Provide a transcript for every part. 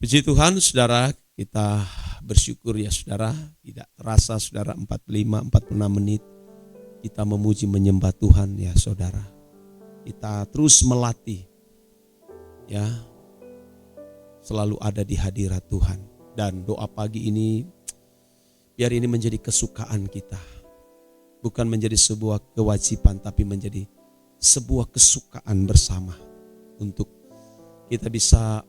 Puji Tuhan saudara, kita bersyukur ya saudara, tidak terasa saudara 46 menit kita memuji menyembah Tuhan ya saudara. Kita terus melatih ya, selalu ada di hadirat Tuhan. Dan doa pagi ini, biar ini menjadi kesukaan kita. Bukan menjadi sebuah kewajiban, tapi menjadi sebuah kesukaan bersama. Untuk kita bisa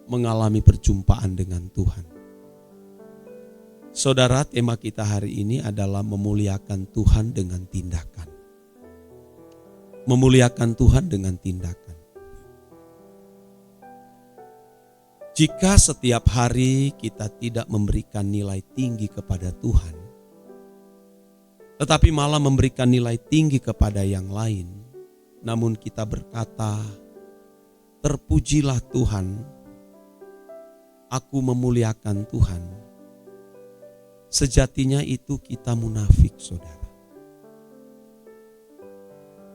mengalami perjumpaan dengan Tuhan. Saudara, tema kita hari ini adalah memuliakan Tuhan dengan tindakan. Memuliakan Tuhan dengan tindakan. Jika setiap hari kita tidak memberikan nilai tinggi kepada Tuhan, tetapi malah memberikan nilai tinggi kepada yang lain, namun kita berkata, terpujilah Tuhan, aku memuliakan Tuhan. Sejatinya itu kita munafik, saudara.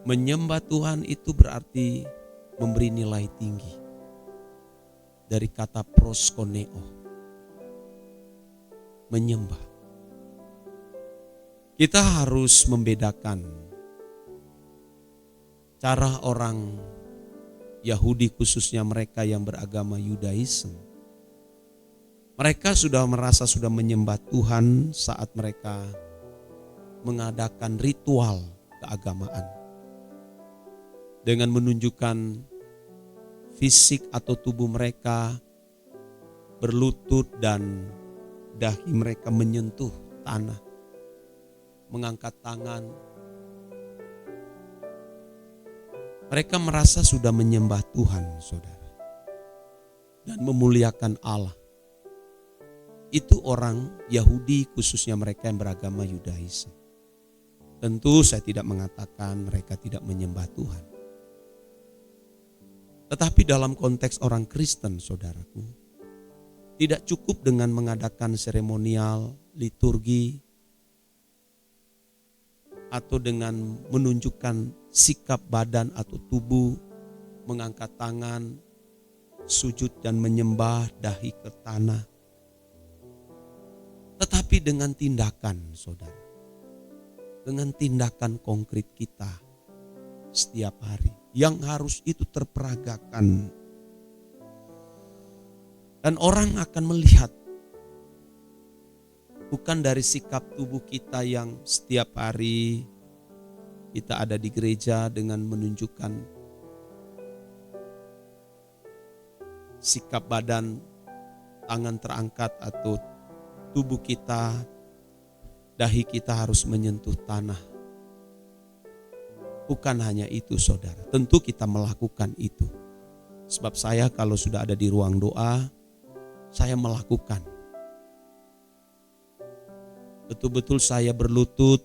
Menyembah Tuhan itu berarti memberi nilai tinggi. Dari kata proskoneo, menyembah. Kita harus membedakan cara orang Yahudi, khususnya mereka yang beragama Yudaisme. Mereka sudah merasa sudah menyembah Tuhan saat mereka mengadakan ritual keagamaan. Dengan menunjukkan fisik atau tubuh mereka berlutut dan dahi mereka menyentuh tanah. Mengangkat tangan. Mereka merasa sudah menyembah Tuhan, saudara. Dan memuliakan Allah. Itu orang Yahudi, khususnya mereka yang beragama Yudaisme. Tentu saya tidak mengatakan mereka tidak menyembah Tuhan. Tetapi dalam konteks orang Kristen, saudaraku, tidak cukup dengan mengadakan seremonial, liturgi, atau dengan menunjukkan sikap badan atau tubuh, mengangkat tangan, sujud dan menyembah dahi ke tanah. Tetapi dengan tindakan, saudara. Dengan tindakan konkret kita setiap hari. Yang harus itu terperagakan. Dan orang akan melihat. Bukan dari sikap tubuh kita yang setiap hari kita ada di gereja dengan menunjukkan sikap badan, tangan terangkat atau tubuh kita, dahi kita harus menyentuh tanah. Bukan hanya itu, saudara. Tentu kita melakukan itu. Sebab saya kalau sudah ada di ruang doa, saya melakukan. Betul-betul saya berlutut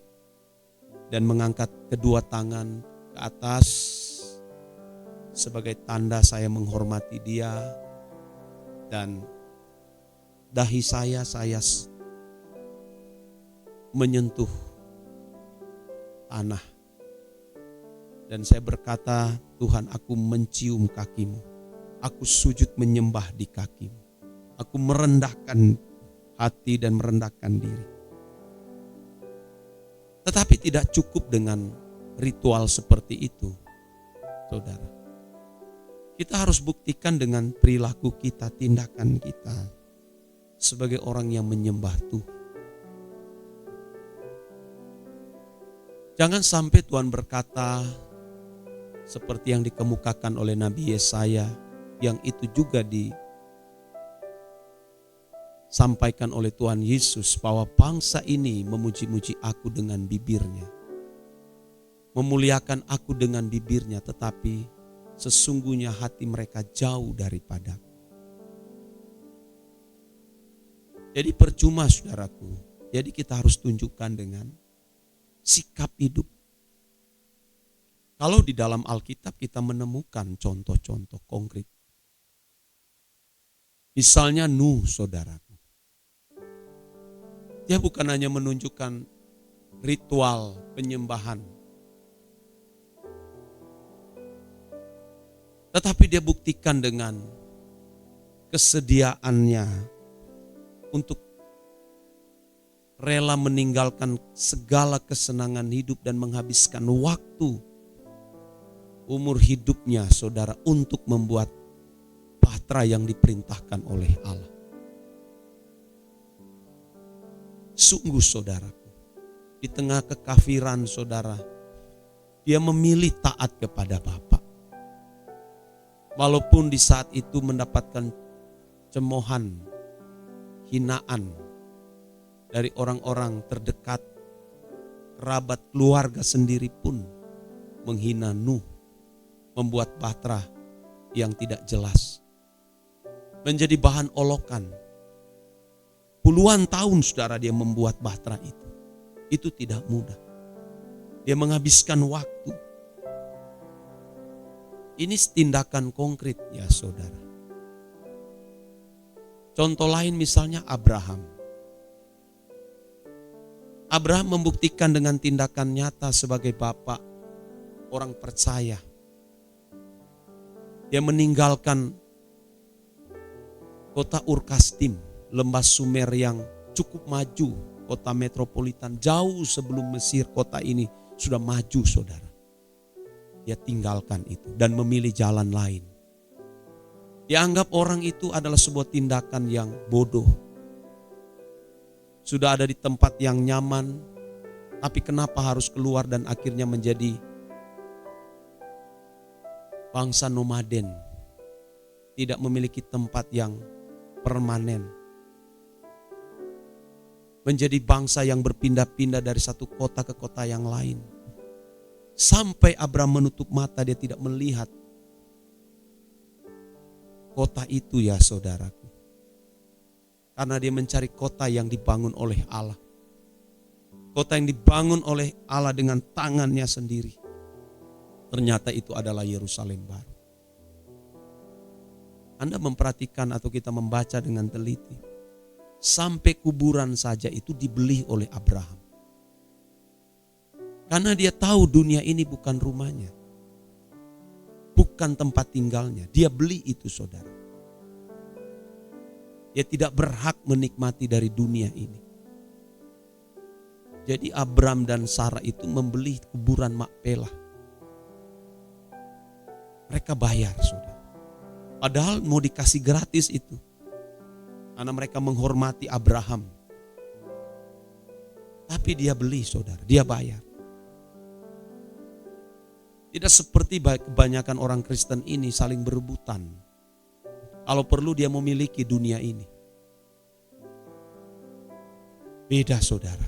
dan mengangkat kedua tangan ke atas sebagai tanda saya menghormati Dia, dan dahi saya menyentuh tanah. Dan saya berkata, Tuhan, aku mencium kakimu. Aku sujud menyembah di kakimu. Aku merendahkan hati dan merendahkan diri. Tetapi tidak cukup dengan ritual seperti itu, saudara. Kita harus buktikan dengan perilaku kita, tindakan kita sebagai orang yang menyembah Tuhan. Jangan sampai Tuhan berkata seperti yang dikemukakan oleh Nabi Yesaya, yang itu juga disampaikan oleh Tuhan Yesus, bahwa bangsa ini memuji-muji aku dengan bibirnya, memuliakan aku dengan bibirnya, tetapi sesungguhnya hati mereka jauh daripadaku. Jadi percuma, saudaraku. Jadi kita harus tunjukkan dengan sikap hidup. Kalau di dalam Alkitab kita menemukan contoh-contoh konkret. Misalnya Nuh, saudaraku. Dia bukan hanya menunjukkan ritual penyembahan, tetapi dia buktikan dengan kesediaannya untuk rela meninggalkan segala kesenangan hidup dan menghabiskan waktu umur hidupnya saudara untuk membuat bahtera yang diperintahkan oleh Allah. Sungguh saudaraku, di tengah kekafiran saudara, dia memilih taat kepada Bapa. Walaupun di saat itu mendapatkan cemoohan, hinaan dari orang-orang terdekat, kerabat keluarga sendiri pun menghina Nuh, membuat bahtera yang tidak jelas, menjadi bahan olokan. Puluhan tahun saudara dia membuat bahtera itu. Itu tidak mudah. Dia menghabiskan waktu. Ini tindakan konkret ya saudara. Contoh lain misalnya Abraham. Abraham membuktikan dengan tindakan nyata sebagai bapak orang percaya. Dia meninggalkan kota Ur-Kasdim, lembah Sumer yang cukup maju, kota metropolitan jauh sebelum Mesir. Kota ini sudah maju saudara. Dia tinggalkan itu dan memilih jalan lain. Dianggap orang itu adalah sebuah tindakan yang bodoh. Sudah ada di tempat yang nyaman, tapi kenapa harus keluar dan akhirnya menjadi bangsa nomaden, tidak memiliki tempat yang permanen, menjadi bangsa yang berpindah-pindah dari satu kota ke kota yang lain. Sampai Abraham menutup mata, dia tidak melihat kota itu ya saudaraku. Karena dia mencari kota yang dibangun oleh Allah. Kota yang dibangun oleh Allah dengan tangannya sendiri. Ternyata itu adalah Yerusalem baru. Anda memperhatikan atau kita membaca dengan teliti. Sampai kuburan saja itu dibeli oleh Abraham. Karena dia tahu dunia ini bukan rumahnya. Bukan tempat tinggalnya. Dia beli itu saudara. Dia tidak berhak menikmati dari dunia ini. Jadi Abraham dan Sarah itu membeli kuburan Makpelah. Mereka bayar saudara. Padahal mau dikasih gratis itu. Karena mereka menghormati Abraham. Tapi dia beli saudara, dia bayar. Tidak seperti kebanyakan orang Kristen ini saling berebutan. Kalau perlu dia memiliki dunia ini. Beda saudara.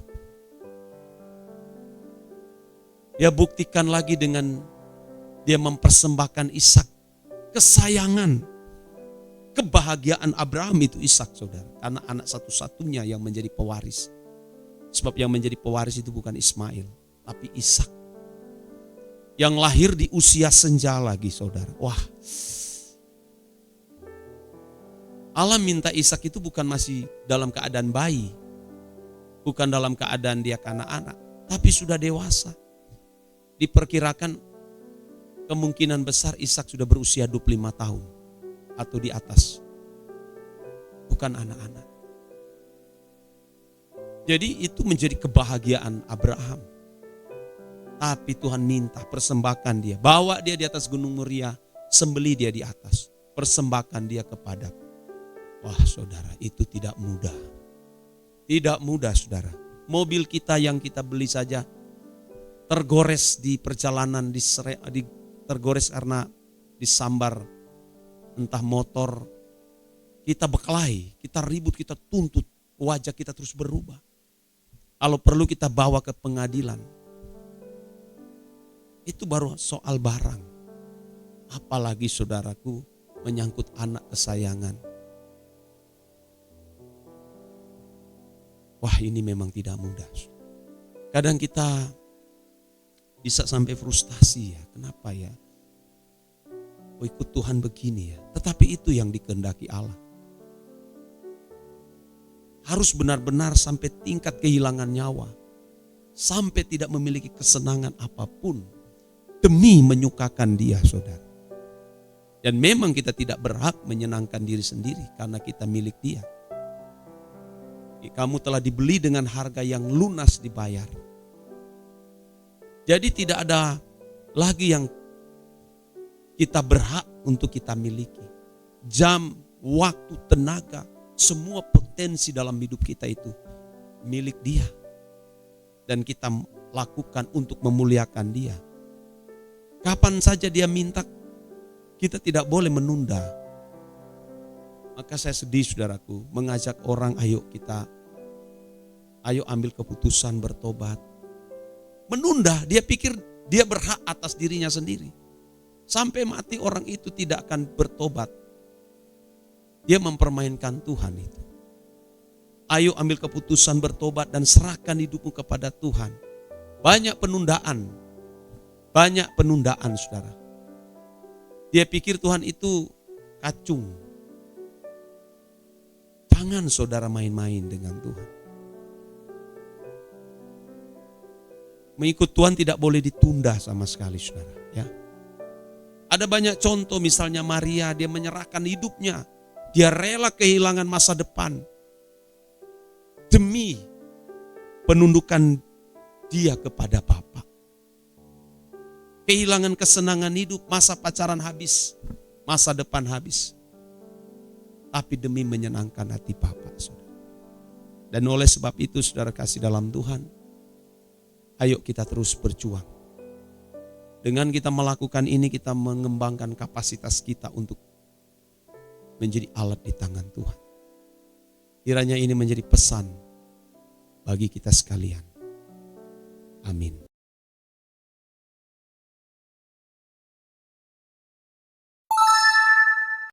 Dia buktikan lagi dengan dia mempersembahkan Ishak. Kesayangan, kebahagiaan Abraham itu Ishak saudara. Karena anak satu-satunya yang menjadi pewaris. Sebab yang menjadi pewaris itu bukan Ismail, tapi Ishak. Yang lahir di usia senja lagi saudara. Wah. Allah minta Ishak itu bukan masih dalam keadaan bayi. Bukan dalam keadaan dia kanak-anak. Tapi sudah dewasa. Diperkirakan kemungkinan besar Ishak sudah berusia 25 tahun. Atau di atas. Bukan anak-anak. Jadi itu menjadi kebahagiaan Abraham. Tapi Tuhan minta persembahkan dia. Bawa dia di atas gunung Moria. Sembelih dia di atas. Persembahkan dia kepadaku. Wah saudara, itu tidak mudah. Tidak mudah saudara. Mobil kita yang kita beli saja tergores di perjalanan. Tergores karena disambar entah motor. Kita berkelahi, kita ribut, kita tuntut. Wajah kita terus berubah. Kalau perlu kita bawa ke pengadilan. Itu baru soal barang. Apalagi saudaraku menyangkut anak kesayangan. Wah ini memang tidak mudah. Kadang kita bisa sampai frustasi ya. Kenapa ya? Oh ikut Tuhan begini ya. Tetapi itu yang dikehendaki Allah. Harus benar-benar sampai tingkat kehilangan nyawa. Sampai tidak memiliki kesenangan apapun. Demi menyukakan dia saudara. Dan memang kita tidak berhak menyenangkan diri sendiri karena kita milik Dia. Kamu telah dibeli dengan harga yang lunas dibayar. Jadi tidak ada lagi yang kita berhak untuk kita miliki. Jam, waktu, tenaga, semua potensi dalam hidup kita itu milik Dia. Dan kita lakukan untuk memuliakan Dia. Kapan saja Dia minta, kita tidak boleh menunda. Maka saya sedih saudaraku, mengajak orang ayo ambil keputusan bertobat. Menunda, dia pikir dia berhak atas dirinya sendiri. Sampai mati orang itu tidak akan bertobat. Dia mempermainkan Tuhan itu. Ayo ambil keputusan bertobat dan serahkan hidupmu kepada Tuhan. Banyak penundaan saudara. Dia pikir Tuhan itu kacung. Jangan saudara main-main dengan Tuhan. Mengikut Tuhan tidak boleh ditunda sama sekali saudara. Ya. Ada banyak contoh, misalnya Maria, dia menyerahkan hidupnya. Dia rela kehilangan masa depan demi penundukan dia kepada Bapa. Kehilangan kesenangan hidup, masa pacaran habis, masa depan habis. Tapi demi menyenangkan hati Bapa, saudara. Dan oleh sebab itu saudara kasih dalam Tuhan, ayo kita terus berjuang. Dengan kita melakukan ini, kita mengembangkan kapasitas kita untuk menjadi alat di tangan Tuhan. Kiranya ini menjadi pesan bagi kita sekalian. Amin.